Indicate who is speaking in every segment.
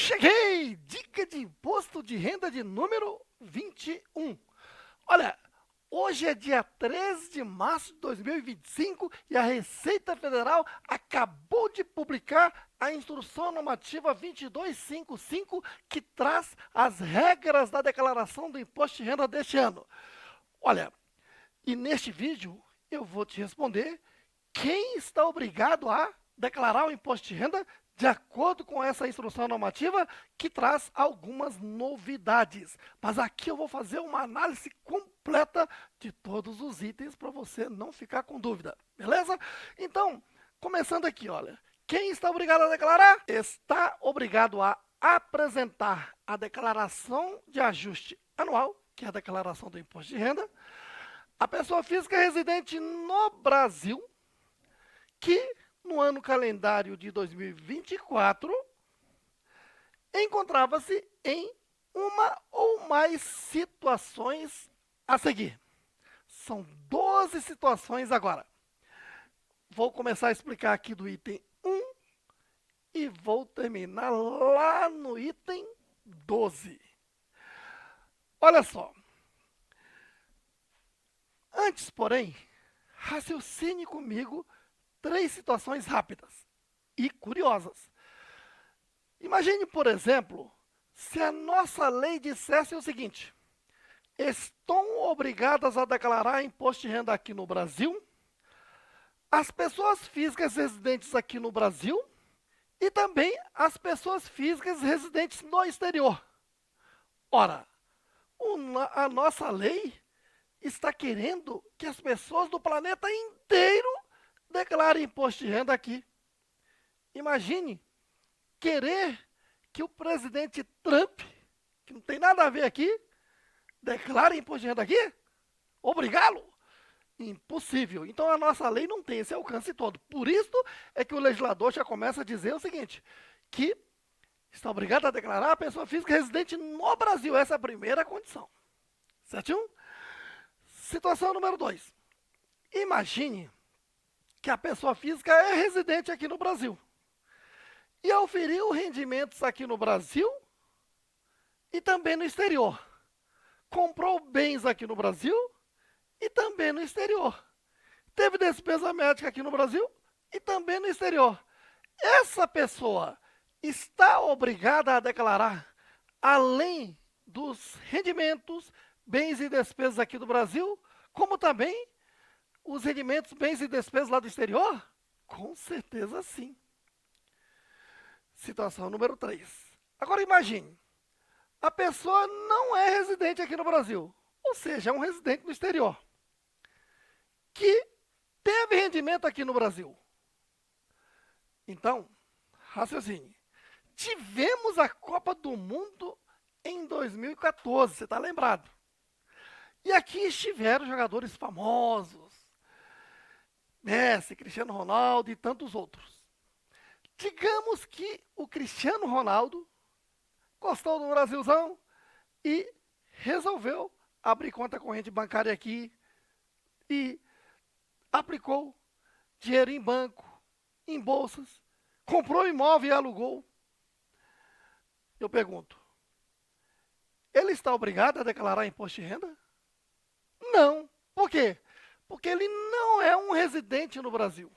Speaker 1: Cheguei! Dica de imposto de renda de número 21. Olha, hoje é dia 13 de março de 2025 e a Receita Federal acabou de publicar a Instrução Normativa 2255, que traz as regras da declaração do imposto de renda deste ano. Olha, e neste vídeo eu vou te responder quem está obrigado a declarar o imposto de renda de acordo com essa instrução normativa, que traz algumas novidades. Mas aqui eu vou fazer uma análise completa de todos os itens para você não ficar com dúvida, beleza? Então, começando aqui, olha. Quem está obrigado a declarar? Está obrigado a apresentar a declaração de ajuste anual, que é a declaração do imposto de renda, a pessoa física residente no Brasil, que no ano calendário de 2024, encontrava-se em uma ou mais situações a seguir. São 12 situações agora. Vou começar a explicar aqui do item 1 e vou terminar lá no item 12. Olha só. Antes, porém, raciocine comigo 3 situações rápidas e curiosas. Imagine, por exemplo, se a nossa lei dissesse o seguinte: estão obrigadas a declarar imposto de renda aqui no Brasil as pessoas físicas residentes aqui no Brasil e também as pessoas físicas residentes no exterior. Ora, a nossa lei está querendo que as pessoas do planeta inteiro declarem imposto de renda aqui. Imagine querer que o presidente Trump, que não tem nada a ver aqui, declare imposto de renda aqui? Obrigá-lo? Impossível. Então a nossa lei não tem esse alcance todo. Por isso é que o legislador já começa a dizer o seguinte, que está obrigado a declarar a pessoa física residente no Brasil. Essa é a primeira condição. Certinho? Situação número 2. Imagine que a pessoa física é residente aqui no Brasil e auferiu rendimentos aqui no Brasil e também no exterior. Comprou bens aqui no Brasil e também no exterior. Teve despesa médica aqui no Brasil e também no exterior. Essa pessoa está obrigada a declarar, além dos rendimentos, bens e despesas aqui do Brasil, como também os rendimentos, bens e despesas lá do exterior? Com certeza sim. Situação número 3. Agora imagine, a pessoa não é residente aqui no Brasil, ou seja, é um residente no exterior, que teve rendimento aqui no Brasil. Então, raciocine. Tivemos a Copa do Mundo em 2014, você está lembrado? E aqui estiveram jogadores famosos, Messi, Cristiano Ronaldo e tantos outros. Digamos que o Cristiano Ronaldo gostou do Brasilzão e resolveu abrir conta corrente bancária aqui e aplicou dinheiro em banco, em bolsas, comprou imóvel e alugou. Eu pergunto, ele está obrigado a declarar imposto de renda? Não. Por quê? Porque ele não é um residente no Brasil.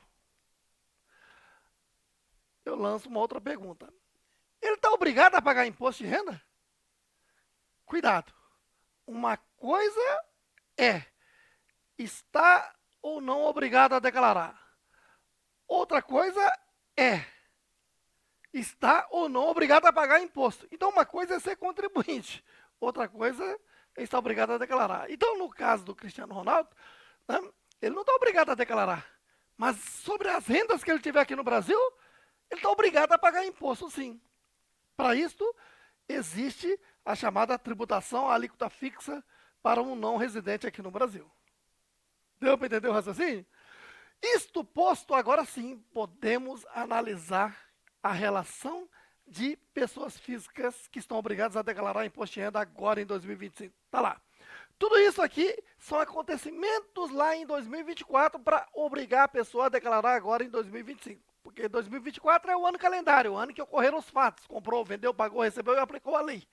Speaker 1: Eu lanço uma outra pergunta. Ele está obrigado a pagar imposto de renda? Cuidado. Uma coisa é está ou não obrigado a declarar. Outra coisa é está ou não obrigado a pagar imposto. Então, uma coisa é ser contribuinte. Outra coisa é estar obrigado a declarar. Então, no caso do Cristiano Ronaldo, né, ele não está obrigado a declarar. Mas sobre as rendas que ele tiver aqui no Brasil, ele está obrigado a pagar imposto, sim. Para isto, existe a chamada tributação à alíquota fixa para um não residente aqui no Brasil. Deu para entender o raciocínio? Isto posto, agora sim, podemos analisar a relação de pessoas físicas que estão obrigadas a declarar imposto de renda agora em 2025. Está lá. Tudo isso aqui são acontecimentos lá em 2024 para obrigar a pessoa a declarar agora em 2025. Porque 2024 é o ano calendário, o ano que ocorreram os fatos. Comprou, vendeu, pagou, recebeu e aplicou a lei.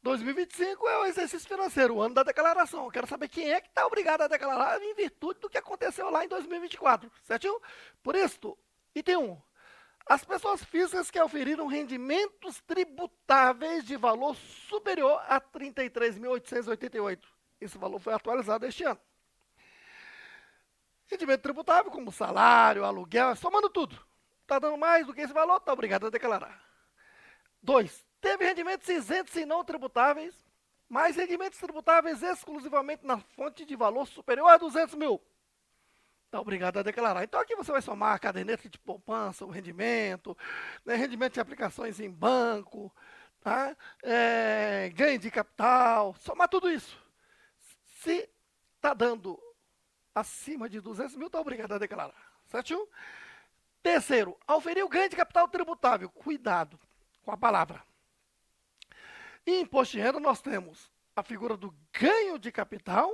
Speaker 1: 2025 é o exercício financeiro, o ano da declaração. Eu quero saber quem é que está obrigado a declarar em virtude do que aconteceu lá em 2024, certinho? Por isso, item 1. As pessoas físicas que auferiram rendimentos tributáveis de valor superior a 33.888. Esse valor foi atualizado este ano. Rendimento tributável, como salário, aluguel, somando tudo. Está dando mais do que esse valor, está obrigado a declarar. 2. Teve rendimentos isentos e não tributáveis, mais rendimentos tributáveis exclusivamente na fonte de valor superior a 200 mil. Está obrigado a declarar. Então aqui você vai somar a caderneta de poupança, o rendimento, né, rendimento de aplicações em banco, tá? Ganho de capital, somar tudo isso. Se está dando acima de 200 mil, está obrigado a declarar. Certo? Terceiro, auferir o ganho de capital tributável. Cuidado com a palavra. Em imposto de renda nós temos a figura do ganho de capital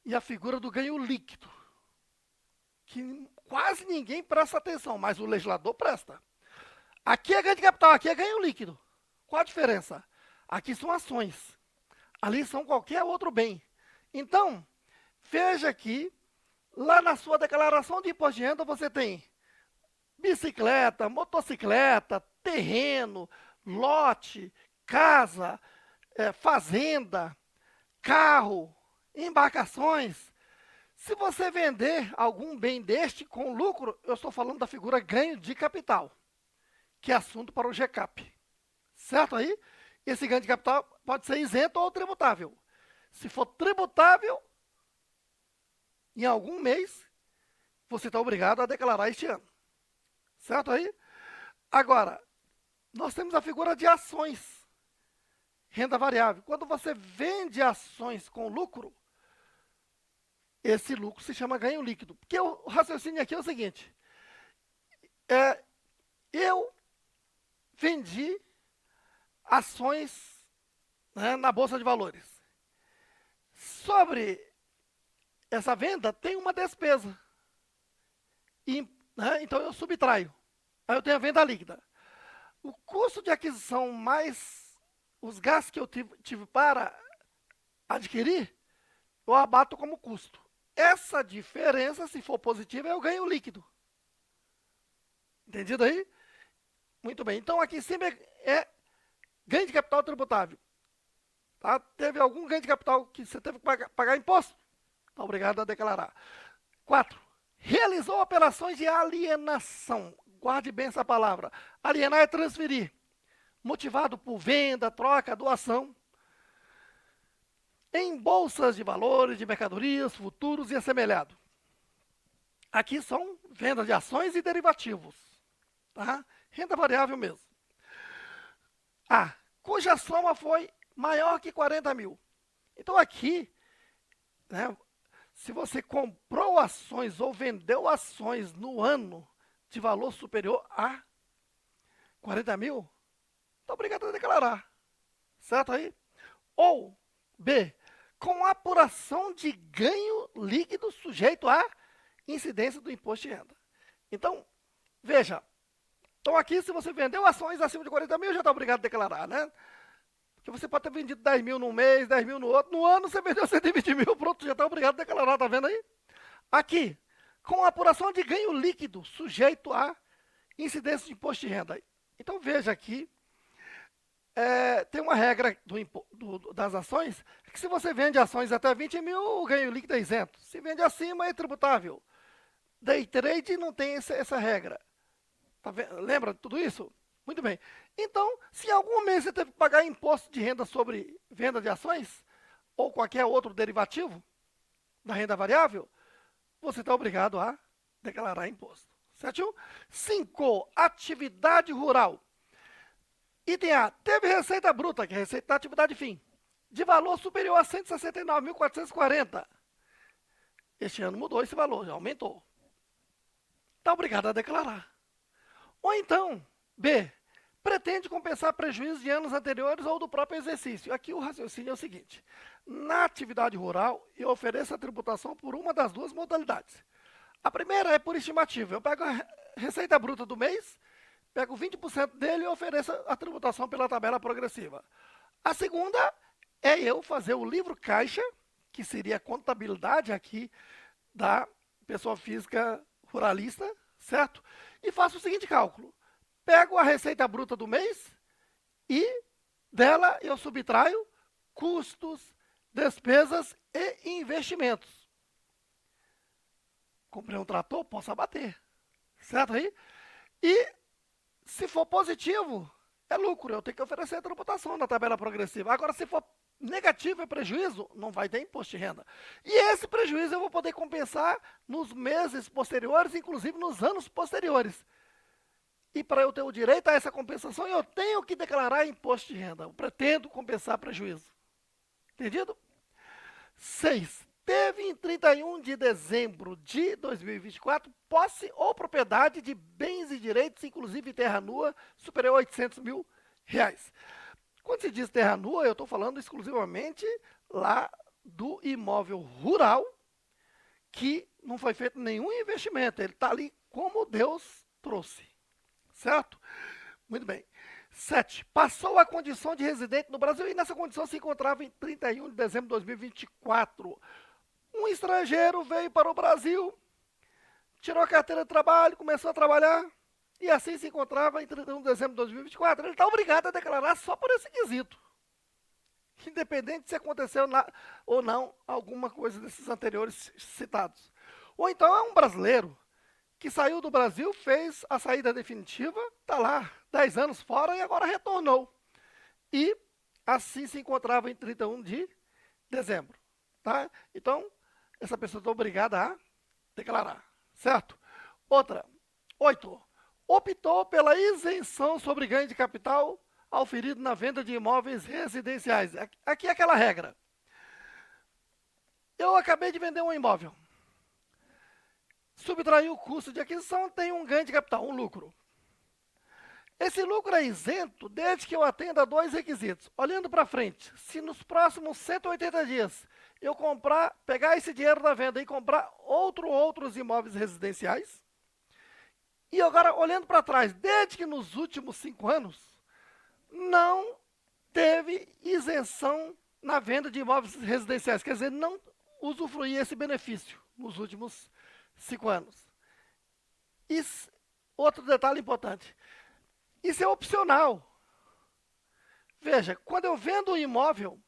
Speaker 1: e a figura do ganho líquido, que quase ninguém presta atenção, mas o legislador presta. Aqui é ganho de capital, aqui é ganho líquido. Qual a diferença? Aqui são ações, ali são qualquer outro bem. Então, veja aqui, lá na sua declaração de imposto de renda você tem bicicleta, motocicleta, terreno, lote, casa, fazenda, carro, embarcações. Se você vender algum bem deste com lucro, eu estou falando da figura ganho de capital, que é assunto para o GCAP. Certo aí? Esse ganho de capital pode ser isento ou tributável. Se for tributável, em algum mês, você está obrigado a declarar este ano. Certo aí? Agora, nós temos a figura de ações. Renda variável. Quando você vende ações com lucro, esse lucro se chama ganho líquido. Porque o raciocínio aqui é o seguinte. Eu vendi ações, né, na Bolsa de Valores. Sobre essa venda, tem uma despesa. Né, então eu subtraio. Aí eu tenho a venda líquida. O custo de aquisição mais os gastos que eu tive para adquirir, eu abato como custo. Essa diferença, se for positiva, é o ganho líquido. Entendido aí? Muito bem. Então, aqui sempre é ganho de capital tributável. Tá? Teve algum ganho de capital que você teve que pagar imposto? Está obrigado a declarar. 4. Realizou operações de alienação. Guarde bem essa palavra. Alienar é transferir. Motivado por venda, troca, doação. Em bolsas de valores, de mercadorias, futuros e assemelhado. Aqui são vendas de ações e derivativos. Tá? Renda variável mesmo. Cuja soma foi maior que 40 mil. Então aqui, né, se você comprou ações ou vendeu ações no ano de valor superior a 40 mil, está obrigado a declarar. Certo aí? Ou, B, com apuração de ganho líquido sujeito à incidência do imposto de renda. Então, veja. Então aqui, se você vendeu ações acima de 40 mil, já está obrigado a declarar, né? Porque você pode ter vendido 10 mil num mês, 10 mil no outro. No ano, você vendeu 120 mil, pronto, já está obrigado a declarar, tá vendo aí? Aqui, com apuração de ganho líquido sujeito à incidência de imposto de renda. Então, veja aqui, tem uma regra das ações, que se você vende ações até 20 mil, o ganho líquido é isento. Se vende acima, é tributável. Day trade não tem essa regra. Tá vendo? Lembra de tudo isso? Muito bem. Então, se em algum mês você teve que pagar imposto de renda sobre venda de ações, ou qualquer outro derivativo da renda variável, você está obrigado a declarar imposto. Certo? 5. Atividade rural. Item A. Teve receita bruta, que é a receita da atividade fim, de valor superior a 169.440. Este ano mudou esse valor, já aumentou. Está obrigado a declarar. Ou então, B, pretende compensar prejuízos de anos anteriores ou do próprio exercício. Aqui o raciocínio é o seguinte. Na atividade rural, eu ofereço a tributação por uma das duas modalidades. A primeira é por estimativa. Eu pego receita bruta do mês, pego 20% dele e ofereço a tributação pela tabela progressiva. A segunda é eu fazer o livro caixa, que seria a contabilidade aqui da pessoa física ruralista, certo? E faço o seguinte cálculo. Pego a receita bruta do mês e dela eu subtraio custos, despesas e investimentos. Comprei um trator, posso abater, certo aí? E se for positivo, é lucro, eu tenho que oferecer a tributação na tabela progressiva. Agora, se for negativo, é prejuízo, não vai ter imposto de renda. E esse prejuízo eu vou poder compensar nos meses posteriores, inclusive nos anos posteriores. E para eu ter o direito a essa compensação, eu tenho que declarar imposto de renda. Eu pretendo compensar prejuízo. Entendido? 6. Teve em 31 de dezembro de 2024 posse ou propriedade de bens e direitos, inclusive terra nua, superior a 800 mil reais. Quando se diz terra nua, eu estou falando exclusivamente lá do imóvel rural, que não foi feito nenhum investimento, ele está ali como Deus trouxe, certo? Muito bem. 7. Passou a condição de residente no Brasil e nessa condição se encontrava em 31 de dezembro de 2024. Um estrangeiro veio para o Brasil, tirou a carteira de trabalho, começou a trabalhar e assim se encontrava em 31 de dezembro de 2024. Ele está obrigado a declarar só por esse quesito, independente se aconteceu ou não alguma coisa desses anteriores citados. Ou então é um brasileiro que saiu do Brasil, fez a saída definitiva, está lá 10 anos fora e agora retornou. E assim se encontrava em 31 de dezembro. Tá? Então, essa pessoa está obrigada a declarar, certo? Outra, 8. Optou pela isenção sobre ganho de capital auferido na venda de imóveis residenciais. Aqui é aquela regra. Eu acabei de vender um imóvel. Subtrair o custo de aquisição, tem um ganho de capital, um lucro. Esse lucro é isento desde que eu atenda a dois requisitos. Olhando para frente, se nos próximos 180 dias eu pegar esse dinheiro da venda e comprar outros imóveis residenciais, e agora olhando para trás, desde que nos últimos 5 anos, não teve isenção na venda de imóveis residenciais, quer dizer, não usufruí esse benefício nos últimos 5 anos. Outro detalhe importante, isso é opcional. Veja, quando eu vendo um imóvel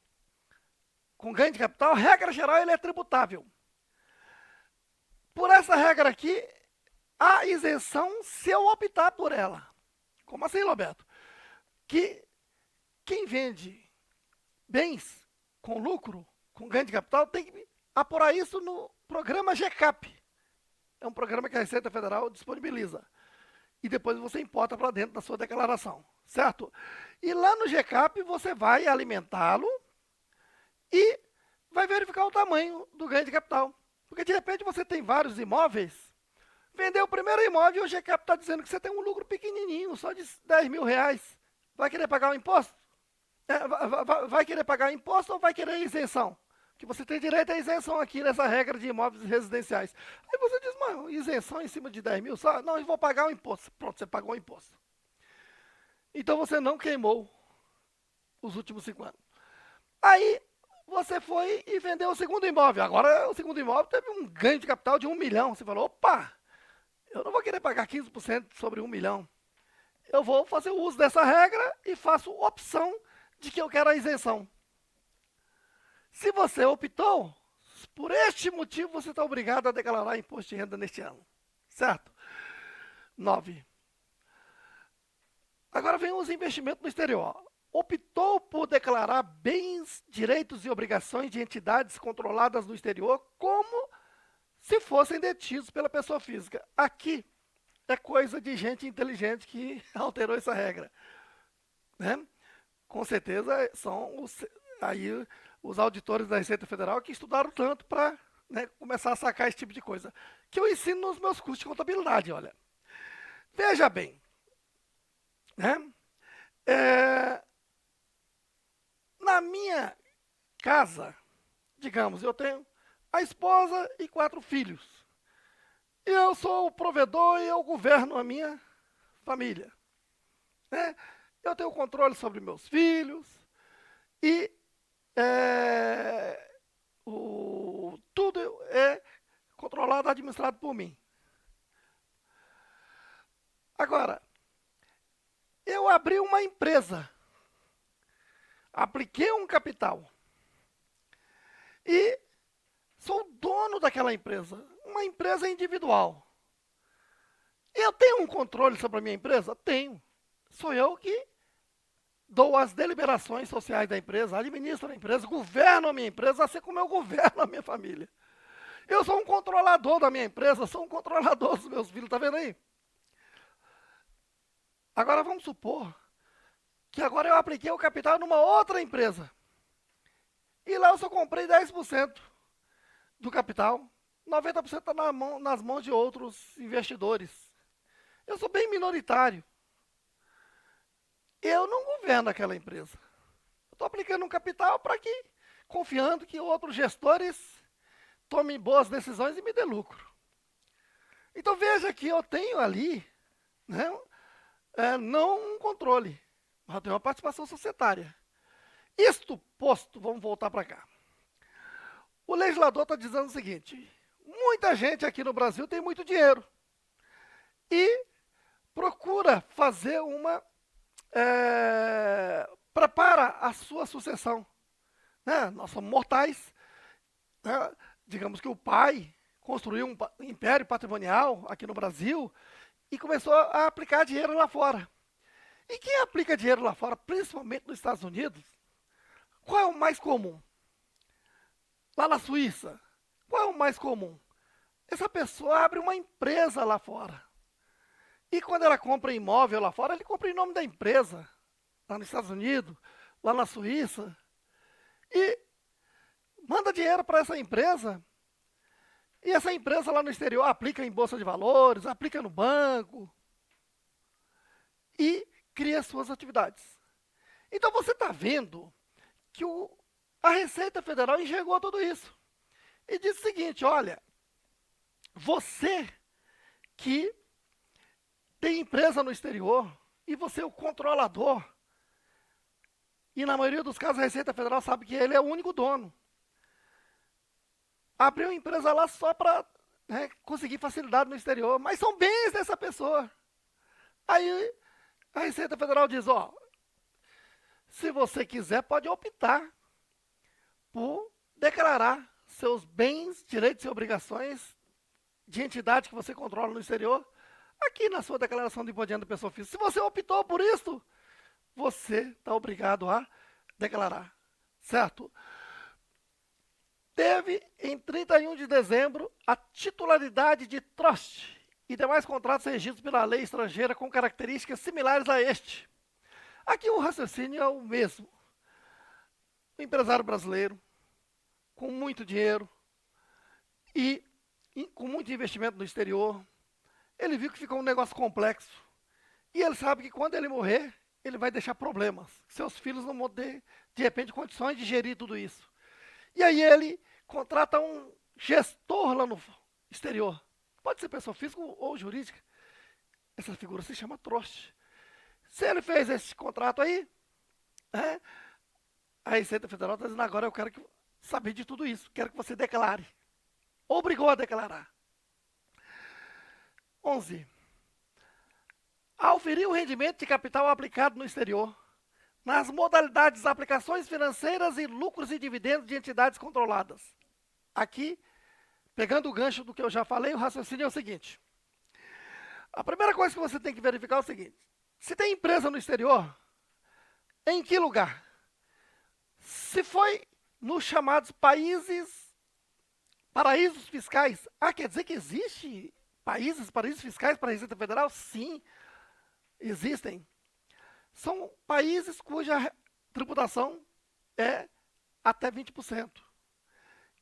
Speaker 1: com ganho de capital, regra geral, ele é tributável. Por essa regra aqui, há isenção se eu optar por ela. Como assim, Roberto? Que quem vende bens com lucro, com ganho de capital, tem que apurar isso no programa GCAP. É um programa que a Receita Federal disponibiliza. E depois você importa para dentro da sua declaração, certo? E lá no GCAP você vai alimentá-lo e vai verificar o tamanho do ganho de capital. Porque de repente você tem vários imóveis, vendeu o primeiro imóvel e o GCAP está dizendo que você tem um lucro pequenininho, só de 10 mil reais. Vai querer pagar o imposto? Vai querer pagar imposto ou vai querer isenção? Que você tem direito à isenção aqui nessa regra de imóveis residenciais. Aí você diz, mano, isenção em cima de 10 mil? Só? Não, eu vou pagar o imposto. Pronto, você pagou o imposto. Então você não queimou os últimos 5 anos. Aí você foi e vendeu o segundo imóvel. Agora o segundo imóvel teve um ganho de capital de 1 milhão. Você falou, opa, eu não vou querer pagar 15% sobre 1 milhão. Eu vou fazer o uso dessa regra e faço opção de que eu quero a isenção. Se você optou, por este motivo você está obrigado a declarar imposto de renda neste ano. Certo? 9. Agora vem os investimentos no exterior. Optou por declarar bens, direitos e obrigações de entidades controladas no exterior como se fossem detidos pela pessoa física. Aqui é coisa de gente inteligente que alterou essa regra. Né? Com certeza são os auditores da Receita Federal que estudaram tanto para começar a sacar esse tipo de coisa. Que eu ensino nos meus cursos de contabilidade, olha. Veja bem. Né? Na minha casa, digamos, eu tenho a esposa e 4 filhos. eu sou o provedor e eu governo a minha família, né? Eu tenho controle sobre meus filhos e tudo é controlado, administrado por mim. Agora, eu abri uma empresa, apliquei um capital e sou dono daquela empresa, uma empresa individual. Eu tenho um controle sobre a minha empresa? Tenho. Sou eu que dou as deliberações sociais da empresa, administro a empresa, governo a minha empresa, assim como eu governo a minha família. Eu sou um controlador da minha empresa, sou um controlador dos meus filhos, tá vendo aí? Agora vamos supor que agora eu apliquei o capital numa outra empresa. E lá eu só comprei 10% do capital, 90% está nas mãos de outros investidores. Eu sou bem minoritário. Eu não governo aquela empresa. Eu estou aplicando um capital para que, confiando que outros gestores tomem boas decisões e me dê lucro. Então veja que eu tenho ali, né, não um controle, mas eu tenho uma participação societária. Isto posto, vamos voltar para cá. O legislador está dizendo o seguinte: muita gente aqui no Brasil tem muito dinheiro e procura fazer prepara a sua sucessão. Né? Nós somos mortais. Né? Digamos que o pai construiu um império patrimonial aqui no Brasil e começou a aplicar dinheiro lá fora. E quem aplica dinheiro lá fora, principalmente nos Estados Unidos, qual é o mais comum? Lá na Suíça, qual é o mais comum? Essa pessoa abre uma empresa lá fora. E quando ela compra imóvel lá fora, ele compra em nome da empresa, lá nos Estados Unidos, lá na Suíça, e manda dinheiro para essa empresa, e essa empresa lá no exterior aplica em bolsa de valores, aplica no banco, e cria suas atividades. Então você está vendo que a Receita Federal enxergou tudo isso. E diz o seguinte: olha, você que tem empresa no exterior e você é o controlador, e na maioria dos casos a Receita Federal sabe que ele é o único dono. Abriu empresa lá só para conseguir facilidade no exterior, mas são bens dessa pessoa. Aí a Receita Federal diz: ó, se você quiser, pode optar por declarar seus bens, direitos e obrigações de entidade que você controla no exterior aqui na sua declaração de imposto de renda da pessoa física. Se você optou por isso, você está obrigado a declarar, certo? Teve em 31 de dezembro a titularidade de trust e demais contratos regidos pela lei estrangeira com características similares a este. Aqui o raciocínio é o mesmo. O empresário brasileiro, com muito dinheiro e com muito investimento no exterior, ele viu que ficou um negócio complexo. E ele sabe que quando ele morrer, ele vai deixar problemas. Seus filhos não vão ter, de repente, condições de gerir tudo isso. E aí ele contrata um gestor lá no exterior. Pode ser pessoa física ou jurídica. Essa figura se chama trust. Se ele fez esse contrato aí, a Receita Federal está dizendo: agora eu quero saber de tudo isso. Quero que você declare. Obrigou a declarar. 11. Auferir o rendimento de capital aplicado no exterior, nas modalidades aplicações financeiras e lucros e dividendos de entidades controladas. Aqui, pegando o gancho do que eu já falei, o raciocínio é o seguinte. A primeira coisa que você tem que verificar é o seguinte: se tem empresa no exterior, em que lugar? Se foi nos chamados paraísos fiscais. Quer dizer que existe paraísos fiscais para a Receita Federal? Sim, existem. São países cuja tributação é até 20%.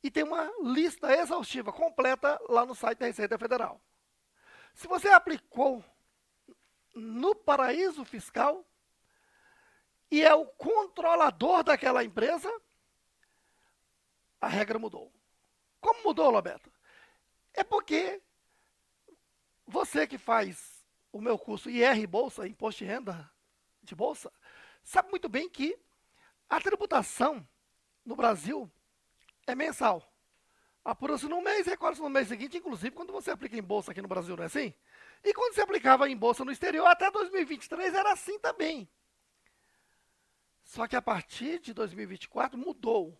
Speaker 1: E tem uma lista exaustiva, completa, lá no site da Receita Federal. Se você aplicou no paraíso fiscal e é o controlador daquela empresa, a regra mudou. Como mudou, Roberto? É porque você que faz o meu curso IR Bolsa, Imposto de Renda de Bolsa, sabe muito bem que a tributação no Brasil é mensal. Apura-se no mês, recolhe-se no mês seguinte, inclusive quando você aplica em bolsa aqui no Brasil, não é assim? E quando você aplicava em bolsa no exterior, até 2023 era assim também. Só que a partir de 2024 mudou.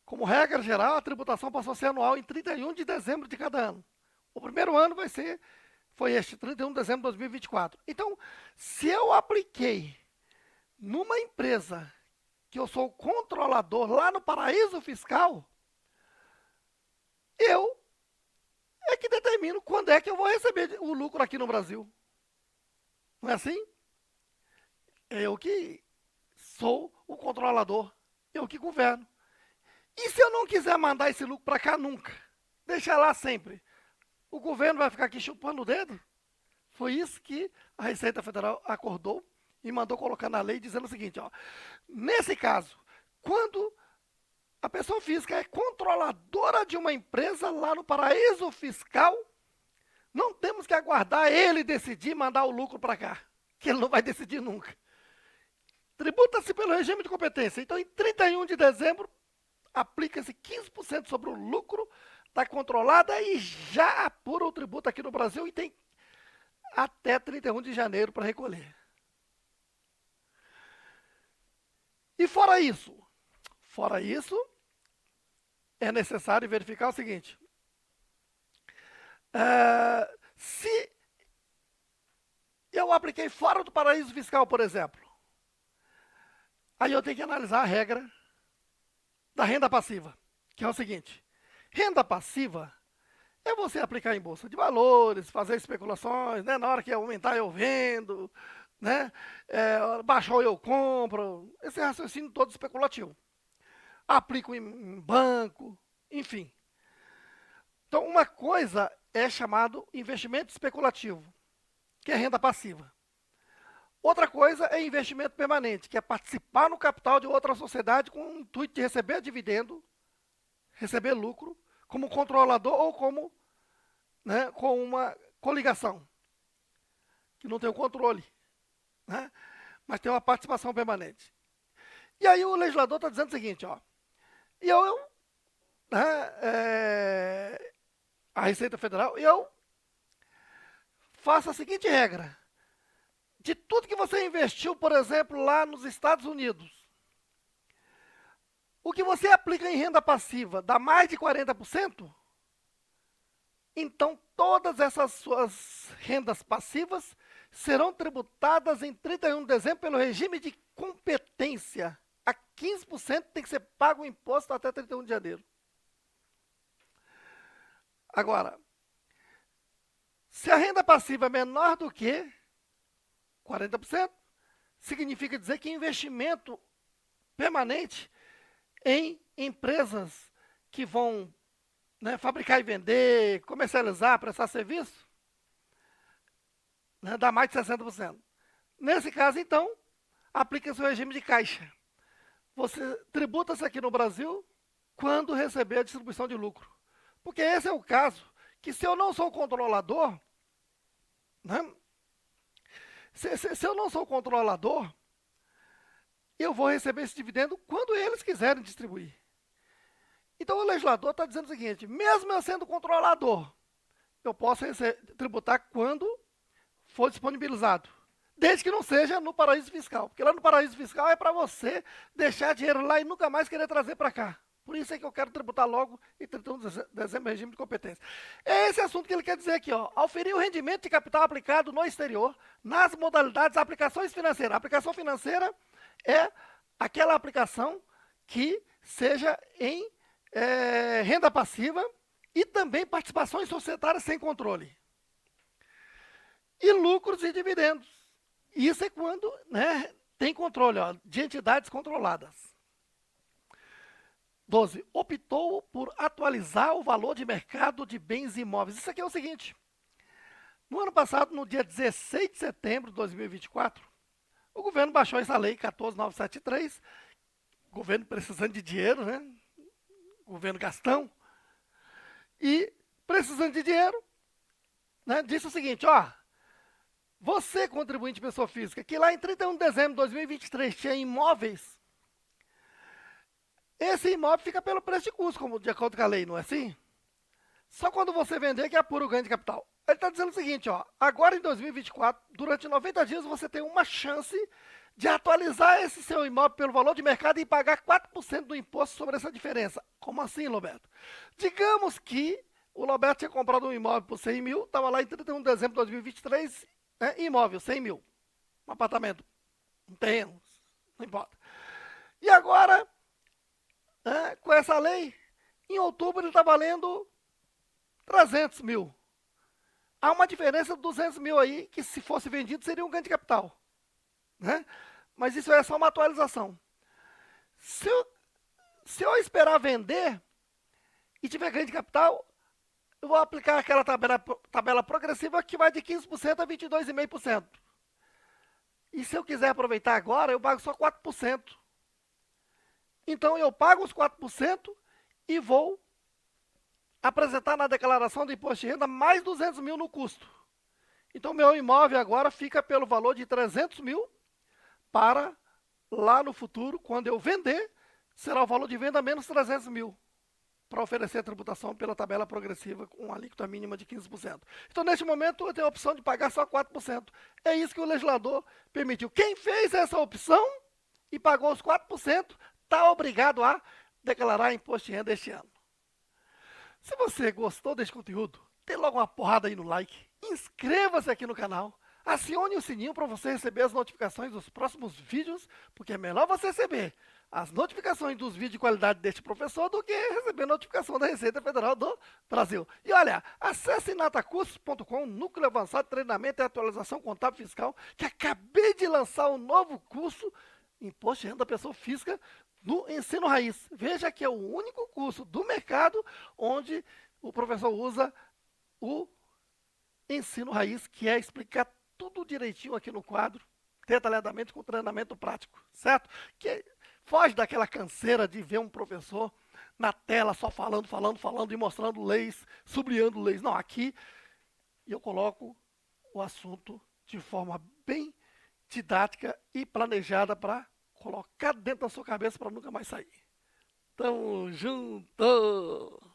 Speaker 1: Como regra geral, a tributação passou a ser anual em 31 de dezembro de cada ano. O primeiro ano foi este, 31 de dezembro de 2024. Então, se eu apliquei numa empresa que eu sou controlador lá no paraíso fiscal, eu é que determino quando é que eu vou receber o lucro aqui no Brasil. Não é assim? Eu que sou o controlador, eu que governo. E se eu não quiser mandar esse lucro para cá nunca? Deixar lá sempre. O governo vai ficar aqui chupando o dedo? Foi isso que a Receita Federal acordou e mandou colocar na lei, dizendo o seguinte, ó, nesse caso, quando a pessoa física é controladora de uma empresa lá no paraíso fiscal, não temos que aguardar ele decidir mandar o lucro para cá, que ele não vai decidir nunca. Tributa-se pelo regime de competência. Então, em 31 de dezembro, aplica-se 15% sobre o lucro da controlada e já apura o tributo aqui no Brasil e tem até 31 de janeiro para recolher. E fora isso, é necessário verificar o seguinte, se eu apliquei fora do paraíso fiscal, por exemplo, aí eu tenho que analisar a regra da renda passiva, que é o seguinte, renda passiva é você aplicar em bolsa de valores, fazer especulações, né? Na hora que aumentar eu vendo, né? Baixou eu compro, esse raciocínio todo especulativo. Aplico em banco, enfim. Então, uma coisa é chamado investimento especulativo, que é renda passiva. Outra coisa é investimento permanente, que é participar no capital de outra sociedade com o intuito de receber dividendo, receber lucro, como controlador ou como, né, com uma coligação, que não tem o controle, né, mas tem uma participação permanente. E aí o legislador está dizendo o seguinte, ó, e a Receita Federal, eu faço a seguinte regra, de tudo que você investiu, por exemplo, lá nos Estados Unidos, o que você aplica em renda passiva dá mais de 40%, então todas essas suas rendas passivas serão tributadas em 31 de dezembro pelo regime de competência. A 15% tem que ser pago o imposto até 31 de janeiro. Agora, se a renda passiva é menor do que 40%, significa dizer que investimento permanente em empresas que vão, né, fabricar e vender, comercializar, prestar serviço, né, dá mais de 60%. Nesse caso, então, aplica-se o regime de caixa. Você tributa-se aqui no Brasil quando receber a distribuição de lucro. Porque esse é o caso que se eu não sou controlador, né, se eu não sou controlador, eu vou receber esse dividendo quando eles quiserem distribuir. Então o legislador está dizendo o seguinte, mesmo eu sendo controlador, eu posso tributar quando for disponibilizado, desde que não seja no paraíso fiscal, porque lá no paraíso fiscal é para você deixar dinheiro lá e nunca mais querer trazer para cá. Por isso é que eu quero tributar logo em 31 de dezembro, regime de competência. É esse assunto que ele quer dizer aqui, ó. Auferir o rendimento de capital aplicado no exterior, nas modalidades aplicações financeiras. A aplicação financeira é aquela aplicação que seja em renda passiva e também participações societárias sem controle. E lucros e dividendos. Isso é quando, né, tem controle, ó, de entidades controladas. 12. Optou por atualizar o valor de mercado de bens imóveis. Isso aqui é o seguinte. No ano passado, no dia 16 de setembro de 2024, o governo baixou essa lei 14.973, governo precisando de dinheiro, né? Governo gastão. E, precisando de dinheiro, né, disse o seguinte, ó, você, contribuinte pessoa física, que lá em 31 de dezembro de 2023 tinha imóveis, esse imóvel fica pelo preço de custo, como de acordo com a lei, não é assim? Só quando você vender que apura o ganho de capital. Ele está dizendo o seguinte, ó, agora em 2024, durante 90 dias, você tem uma chance de atualizar esse seu imóvel pelo valor de mercado e pagar 4% do imposto sobre essa diferença. Como assim, Roberto? Digamos que o Roberto tinha comprado um imóvel por 100 mil, estava lá em 31 de dezembro de 2023, né, imóvel, 100 mil, um apartamento, um terreno, não importa. E agora, né, com essa lei, em outubro ele está valendo 300 mil. Há uma diferença de 200 mil aí, que se fosse vendido seria um ganho de capital. Né? Mas isso é só uma atualização. Se eu, se eu esperar vender e tiver ganho de capital, eu vou aplicar aquela tabela progressiva que vai de 15% a 22,5%. E se eu quiser aproveitar agora, eu pago só 4%. Então eu pago os 4% e vou apresentar na declaração do imposto de renda mais 200 mil no custo. Então meu imóvel agora fica pelo valor de 300 mil para lá no futuro, quando eu vender, será o valor de venda menos 300 mil para oferecer a tributação pela tabela progressiva com uma alíquota mínima de 15%. Então, neste momento, eu tenho a opção de pagar só 4%. É isso que o legislador permitiu. Quem fez essa opção e pagou os 4%, está obrigado a declarar imposto de renda este ano. Se você gostou desse conteúdo, dê logo uma porrada aí no like, inscreva-se aqui no canal, acione o sininho para você receber as notificações dos próximos vídeos, porque é melhor você receber as notificações dos vídeos de qualidade deste professor do que receber notificação da Receita Federal do Brasil. E olha, acesse natacursos.com, Núcleo Avançado de Treinamento e Atualização Contábil Fiscal, que acabei de lançar um novo curso, Imposto de Renda da Pessoa Física, no Ensino Raiz. Veja que é o único curso do mercado onde o professor usa o Ensino Raiz, que é explicar tudo direitinho aqui no quadro, detalhadamente com treinamento prático, certo? Que foge daquela canseira de ver um professor na tela só falando, falando, falando e mostrando leis, sublinhando leis. Não, aqui eu coloco o assunto de forma bem didática e planejada para colocar dentro da sua cabeça para nunca mais sair. Tamo junto!